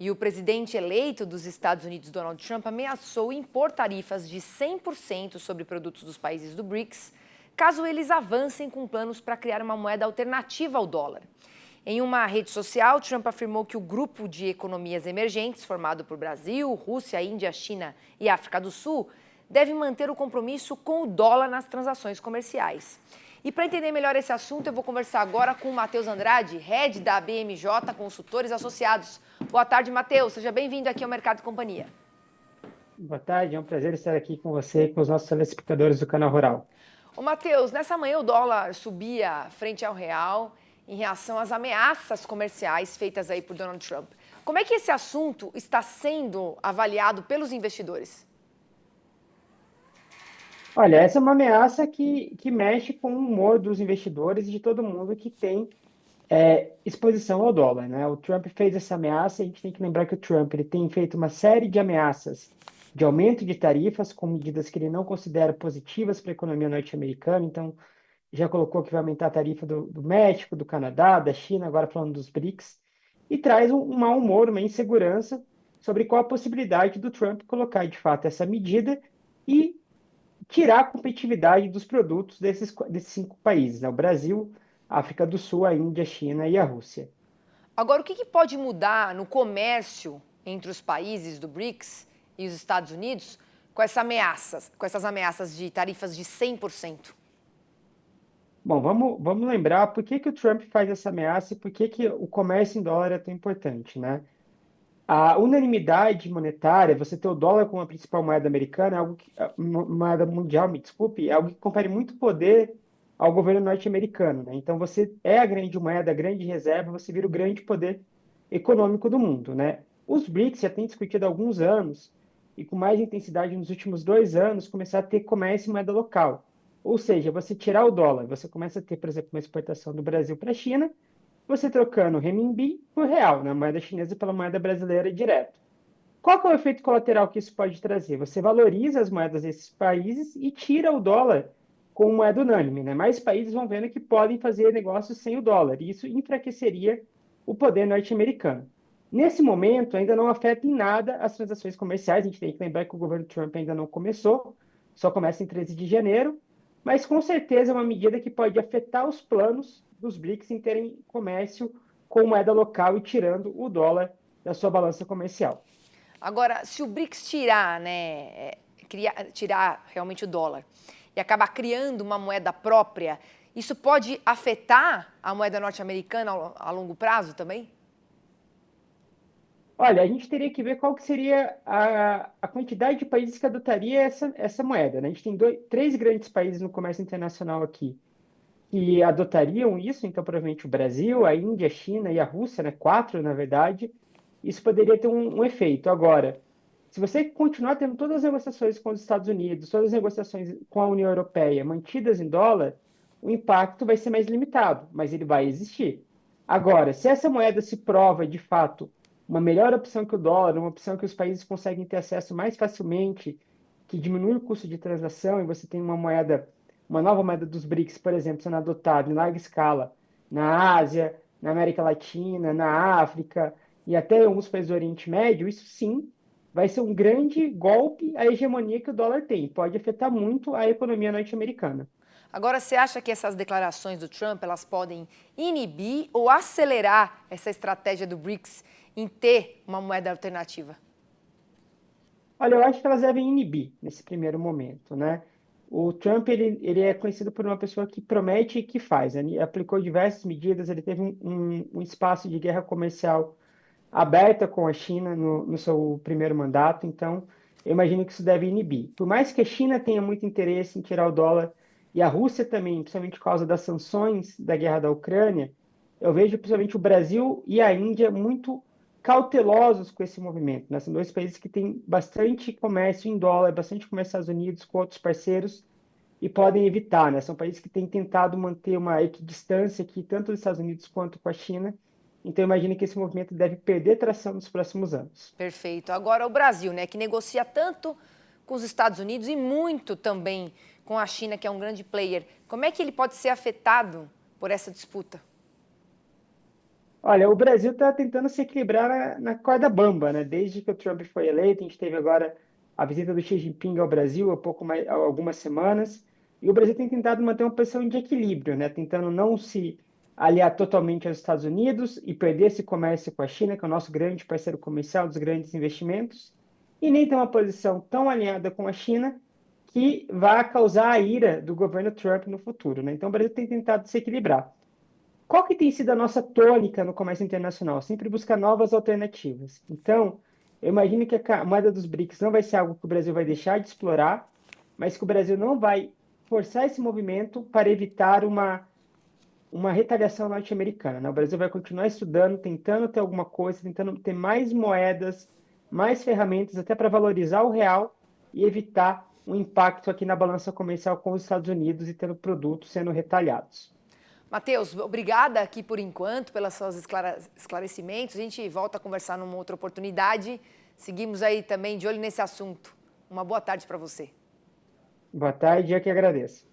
E o presidente eleito dos Estados Unidos, Donald Trump, ameaçou impor tarifas de 100% sobre produtos dos países do BRICS, caso eles avancem com planos para criar uma moeda alternativa ao dólar. Em uma rede social, Trump afirmou que o grupo de economias emergentes, formado por Brasil, Rússia, Índia, China e África do Sul, deve manter o compromisso com o dólar nas transações comerciais. E para entender melhor esse assunto, eu vou conversar agora com o Matheus Andrade, head da BMJ Consultores Associados. Boa tarde, Matheus. Seja bem-vindo aqui ao Mercado e Companhia. Boa tarde, é um prazer estar aqui com você e com os nossos telespectadores do Canal Rural. Ô, Matheus, nessa manhã o dólar subia frente ao real em reação às ameaças comerciais feitas aí por Donald Trump. Como é que esse assunto está sendo avaliado pelos investidores? Olha, essa é uma ameaça que mexe com o humor dos investidores e de todo mundo que tem exposição ao dólar, né? O Trump fez essa ameaça e a gente tem que lembrar que o Trump ele tem feito uma série de ameaças de aumento de tarifas com medidas que ele não considera positivas para a economia norte-americana. Então, já colocou que vai aumentar a tarifa do México, do Canadá, da China, agora falando dos BRICS, e traz um mau humor, uma insegurança sobre qual a possibilidade do Trump colocar de fato essa medida e tirar a competitividade dos produtos desses 5 países, né? O Brasil, a África do Sul, a Índia, a China e a Rússia. Agora, o que pode mudar no comércio entre os países do BRICS e os Estados Unidos com essas ameaças de tarifas de 100%? Bom, vamos lembrar por que o Trump faz essa ameaça e por que o comércio em dólar é tão importante, né? A unanimidade monetária, você ter o dólar como a principal moeda americana, é algo moeda mundial, me desculpe, é algo que confere muito poder ao governo norte-americano, né? Então, você é a grande moeda, a grande reserva, você vira o grande poder econômico do mundo, né? Os BRICS já têm discutido há alguns anos, e com mais intensidade nos últimos 2 anos, começar a ter comércio em moeda local. Ou seja, você tirar o dólar, você começa a ter, por exemplo, uma exportação do Brasil para a China, você trocando o renminbi por real, né? A moeda chinesa pela moeda brasileira direto. Qual que é o efeito colateral que isso pode trazer? Você valoriza as moedas desses países e tira o dólar como moeda unânime, né? Mais países vão vendo que podem fazer negócios sem o dólar, e isso enfraqueceria o poder norte-americano. Nesse momento, ainda não afeta em nada as transações comerciais. A gente tem que lembrar que o governo Trump ainda não começou, só começa em 13 de janeiro, mas com certeza é uma medida que pode afetar os planos dos BRICS em terem comércio com moeda local e tirando o dólar da sua balança comercial. Agora, se o BRICS tirar realmente o dólar e acabar criando uma moeda própria, isso pode afetar a moeda norte-americana a longo prazo também? Olha, a gente teria que ver qual que seria a quantidade de países que adotaria essa moeda, né? A gente tem três grandes países no comércio internacional aqui que adotariam isso, então provavelmente o Brasil, a Índia, a China e a Rússia, né? 4, na verdade. Isso poderia ter um efeito. Agora, se você continuar tendo todas as negociações com os Estados Unidos, todas as negociações com a União Europeia mantidas em dólar, o impacto vai ser mais limitado, mas ele vai existir. Agora, se essa moeda se prova de fato uma melhor opção que o dólar, uma opção que os países conseguem ter acesso mais facilmente, que diminui o custo de transação e você tem uma nova moeda dos BRICS, por exemplo, sendo adotada em larga escala na Ásia, na América Latina, na África e até alguns países do Oriente Médio, isso sim vai ser um grande golpe à hegemonia que o dólar tem. Pode afetar muito a economia norte-americana. Agora, você acha que essas declarações do Trump elas podem inibir ou acelerar essa estratégia do BRICS em ter uma moeda alternativa? Olha, eu acho que elas devem inibir nesse primeiro momento, né? O Trump, ele é conhecido por uma pessoa que promete e que faz, né? Ele aplicou diversas medidas, ele teve um espaço de guerra comercial aberta com a China no seu primeiro mandato, então eu imagino que isso deve inibir. Por mais que a China tenha muito interesse em tirar o dólar, e a Rússia também, principalmente por causa das sanções da guerra da Ucrânia, eu vejo principalmente o Brasil e a Índia muito cautelosos com esse movimento, né? São dois países que têm bastante comércio em dólar, bastante comércio nos Estados Unidos com outros parceiros e podem evitar, né? São países que têm tentado manter uma equidistância aqui, tanto nos Estados Unidos quanto com a China. Então, imagino que esse movimento deve perder tração nos próximos anos. Perfeito. Agora, o Brasil, né, que negocia tanto com os Estados Unidos e muito também com a China, que é um grande player, como é que ele pode ser afetado por essa disputa? Olha, o Brasil está tentando se equilibrar na corda bamba, né? Desde que o Trump foi eleito, a gente teve agora a visita do Xi Jinping ao Brasil há pouco mais, há algumas semanas, e o Brasil tem tentado manter uma posição de equilíbrio, né? Tentando não se aliar totalmente aos Estados Unidos e perder esse comércio com a China, que é o nosso grande parceiro comercial, dos grandes investimentos, e nem ter uma posição tão alinhada com a China que vá causar a ira do governo Trump no futuro, né? Então o Brasil tem tentado se equilibrar. Qual que tem sido a nossa tônica no comércio internacional? Sempre buscar novas alternativas. Então, eu imagino que a moeda dos BRICS não vai ser algo que o Brasil vai deixar de explorar, mas que o Brasil não vai forçar esse movimento para evitar uma retaliação norte-americana, né? O Brasil vai continuar estudando, tentando ter alguma coisa, tentando ter mais moedas, mais ferramentas, até para valorizar o real e evitar um impacto aqui na balança comercial com os Estados Unidos e tendo produtos sendo retalhados. Matheus, obrigada aqui por enquanto pelos seus esclarecimentos. A gente volta a conversar numa outra oportunidade. Seguimos aí também de olho nesse assunto. Uma boa tarde para você. Boa tarde, eu que agradeço.